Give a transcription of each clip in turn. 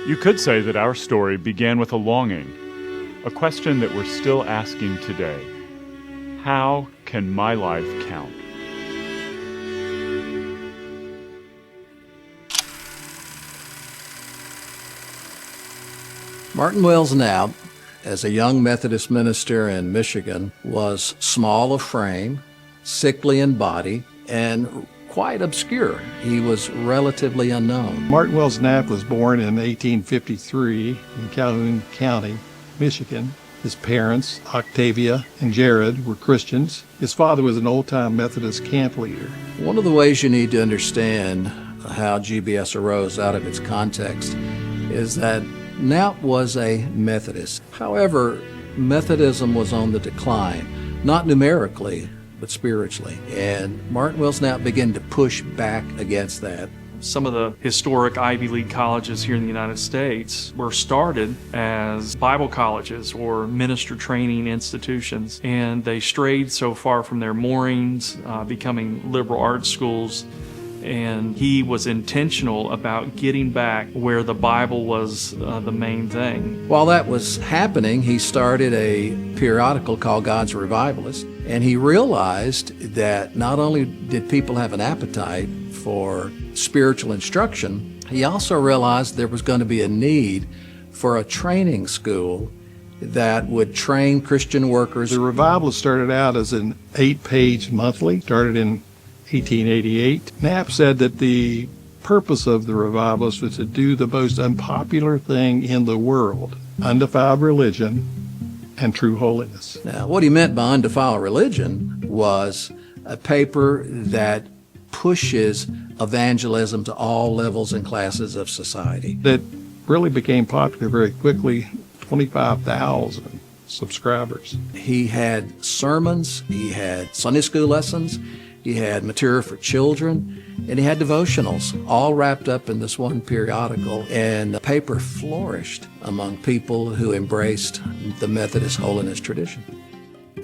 You could say that our story began with a longing, a question that we're still asking today. How can my life count? Martin Wells Knapp, as a young Methodist minister in Michigan, was small of frame, sickly in body, and quite obscure. He was relatively unknown. Martin Wells Knapp was born in 1853 in Calhoun County, Michigan. His parents, Octavia and Jared, were Christians. His father was an old-time Methodist camp leader. One of the ways you need to understand how GBS arose out of its context is that Knapp was a Methodist. However, Methodism was on the decline, not numerically, but spiritually. And Martin Wells Knapp began to push back against that. Some of the historic Ivy League colleges here in the United States were started as Bible colleges or minister training institutions, and they strayed so far from their moorings, becoming liberal arts schools. And he was intentional about getting back where the Bible was the main thing. While that was happening, he started a periodical called God's Revivalist, and he realized that not only did people have an appetite for spiritual instruction, he also realized there was going to be a need for a training school that would train Christian workers. The Revivalist started out as an 8-page monthly, started in 1888. Knapp said that the purpose of the Revivalist was to do the most unpopular thing in the world, undefiled religion and true holiness. Now, what he meant by undefiled religion was a paper that pushes evangelism to all levels and classes of society. That really became popular very quickly, 25,000 subscribers. He had sermons, he had Sunday school lessons, he had material for children, and he had devotionals, all wrapped up in this one periodical. And the paper flourished among people who embraced the Methodist holiness tradition.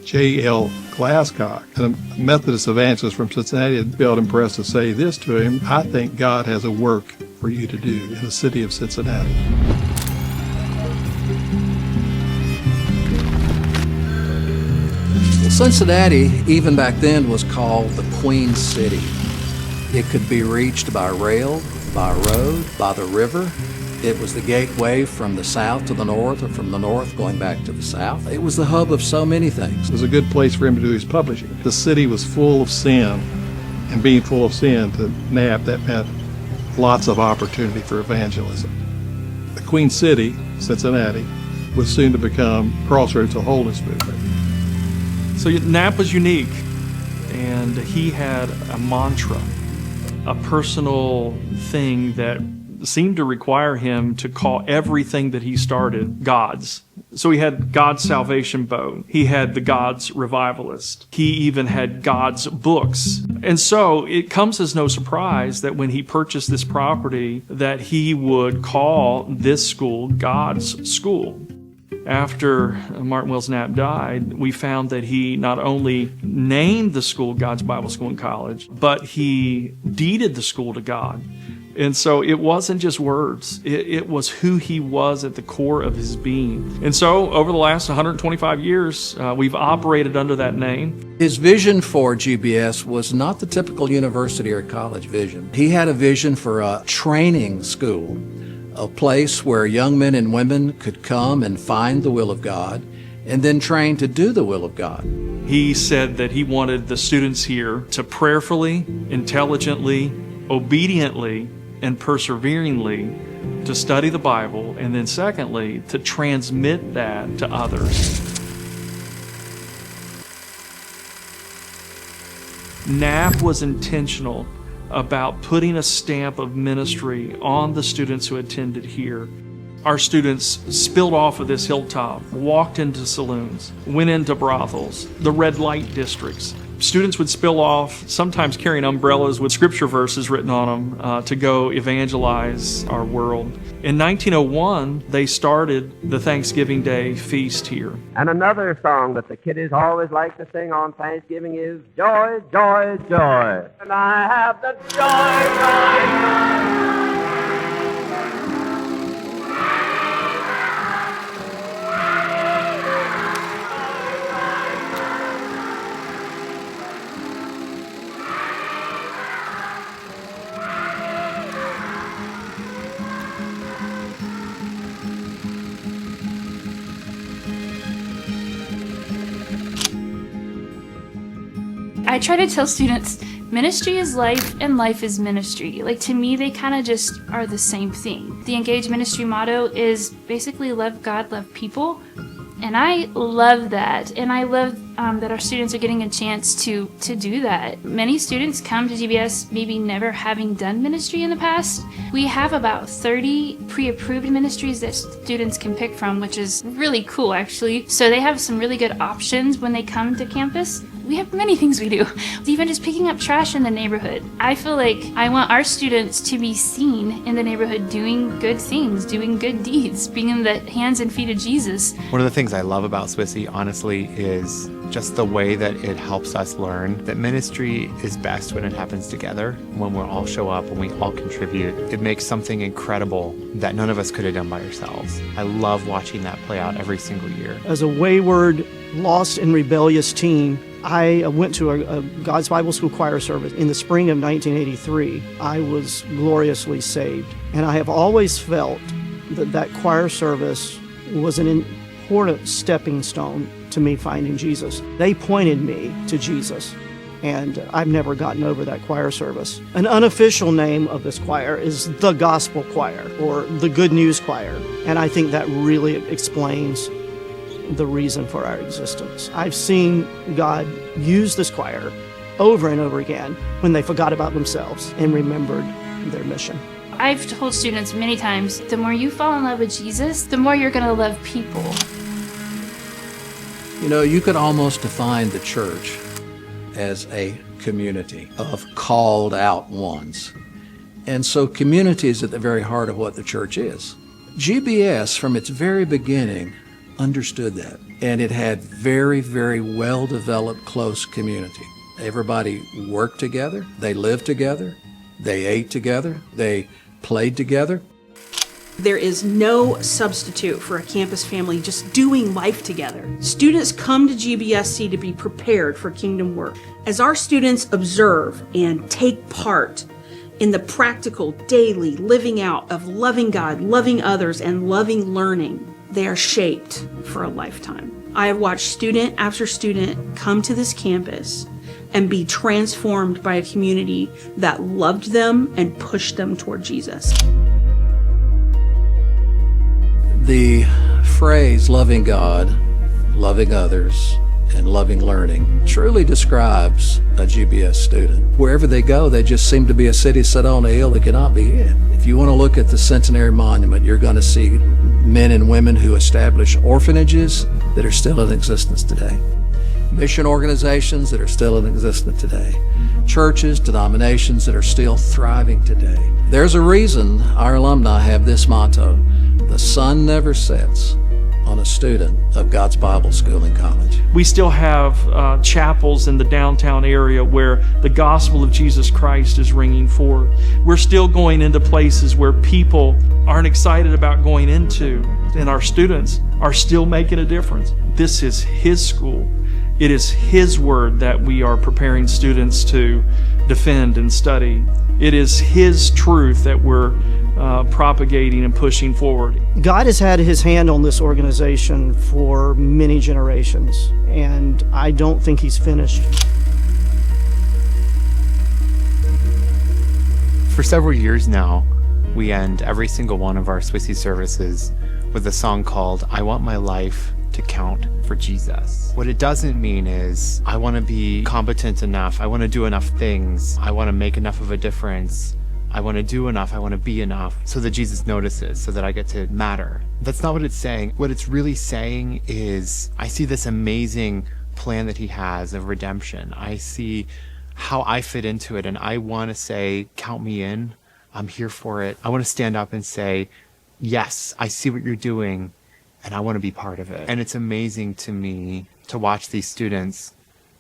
J.L. Glasscock, a Methodist evangelist from Cincinnati, felt impressed to say this to him: "I think God has a work for you to do in the city of Cincinnati." Cincinnati, even back then, was called the Queen City. It could be reached by rail, by road, by the river. It was the gateway from the south to the north, or from the north going back to the south. It was the hub of so many things. It was a good place for him to do his publishing. The city was full of sin, and being full of sin to Knapp, that meant lots of opportunity for evangelism. The Queen City, Cincinnati, was soon to become crossroads of holiness movement. So Knapp was unique, and he had a mantra, a personal thing that seemed to require him to call everything that he started God's. So he had God's Salvation Boat. He had the God's Revivalist. He even had God's books. And so it comes as no surprise that when he purchased this property, that he would call this school God's School. After Martin Wells Knapp died, we found that he not only named the school God's Bible School and College, but he deeded the school to God. And so it wasn't just words. It was who he was at the core of his being. And so over the last 125 years, we've operated under that name. His vision for GBS was not the typical university or college vision. He had a vision for a training school, a place where young men and women could come and find the will of God and then train to do the will of God. He said that he wanted the students here to prayerfully, intelligently, obediently, and perseveringly to study the Bible, and then secondly, to transmit that to others. Knapp was intentional about putting a stamp of ministry on the students who attended here. Our students spilled off of this hilltop, walked into saloons, went into brothels, the red light districts. Students would spill off, sometimes carrying umbrellas with scripture verses written on them to go evangelize our world. In 1901, they started the Thanksgiving Day feast here. And another song that the kiddies always like to sing on Thanksgiving is Joy, Joy, Joy. And I have the joy, joy, joy. I try to tell students, ministry is life and life is ministry. Like, to me, they kind of just are the same thing. The Engage Ministry motto is basically love God, love people. And I love that. And I love that our students are getting a chance to do that. Many students come to GBS maybe never having done ministry in the past. We have about 30 pre-approved ministries that students can pick from, which is really cool, actually. So they have some really good options when they come to campus. We have many things we do, even just picking up trash in the neighborhood. I feel like I want our students to be seen in the neighborhood doing good things, doing good deeds, being in the hands and feet of Jesus. One of the things I love about Swissy, honestly, is just the way that it helps us learn that ministry is best when it happens together, when we all show up, when we all contribute. It makes something incredible that none of us could have done by ourselves. I love watching that play out every single year. As a wayward, lost and rebellious teen, I went to a God's Bible School choir service in the spring of 1983. I was gloriously saved, and I have always felt that choir service was an important stepping stone to me finding Jesus. They pointed me to Jesus, and I've never gotten over that choir service. An unofficial name of this choir is the Gospel Choir, or the Good News Choir, and I think that really explains the reason for our existence. I've seen God use this choir over and over again when they forgot about themselves and remembered their mission. I've told students many times, the more you fall in love with Jesus, the more you're going to love people. You know, you could almost define the church as a community of called out ones. And so community is at the very heart of what the church is. GBS, from its very beginning, understood that. And it had very, very well-developed, close community. Everybody worked together. They lived together. They ate together. They played together. There is no substitute for a campus family just doing life together. Students come to GBSC to be prepared for kingdom work. As our students observe and take part in the practical, daily living out of loving God, loving others, and loving learning, they are shaped for a lifetime. I have watched student after student come to this campus and be transformed by a community that loved them and pushed them toward Jesus. The phrase loving God, loving others, and loving learning truly describes a GBS student. Wherever they go, they just seem to be a city set on a hill that cannot be hid. If you want to look at the Centenary Monument, you're going to see men and women who established orphanages that are still in existence today, mission organizations that are still in existence today, churches, denominations that are still thriving today. There's a reason our alumni have this motto: the sun never sets on a student of God's Bible School and College. We still have chapels in the downtown area where the gospel of Jesus Christ is ringing forth. We're still going into places where people aren't excited about going into, and our students are still making a difference. This is His school. It is His word that we are preparing students to defend and study. It is His truth that we're propagating and pushing forward. God has had His hand on this organization for many generations, and I don't think He's finished. For several years now, we end every single one of our Swissy services with a song called I Want My Life to Count for Jesus. What it doesn't mean is I want to be competent enough, I want to do enough things, I want to make enough of a difference, I want to do enough, I want to be enough so that Jesus notices, so that I get to matter. That's not what it's saying. What it's really saying is I see this amazing plan that He has of redemption. I see how I fit into it, and I want to say, count me in. I'm here for it. I want to stand up and say, yes, I see what you're doing, and I want to be part of it. And it's amazing to me to watch these students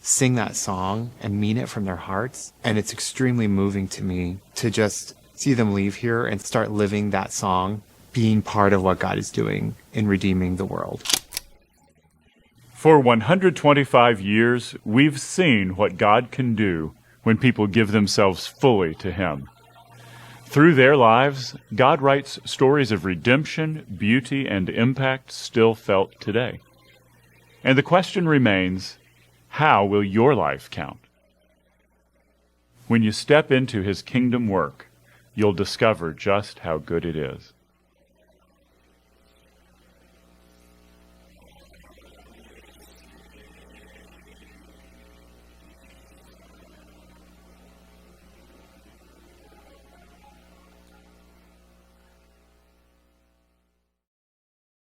sing that song and mean it from their hearts. And it's extremely moving to me to just see them leave here and start living that song, being part of what God is doing in redeeming the world. For 125 years, we've seen what God can do when people give themselves fully to Him. Through their lives, God writes stories of redemption, beauty, and impact still felt today. And the question remains, how will your life count? When you step into his kingdom work, you'll discover just how good it is.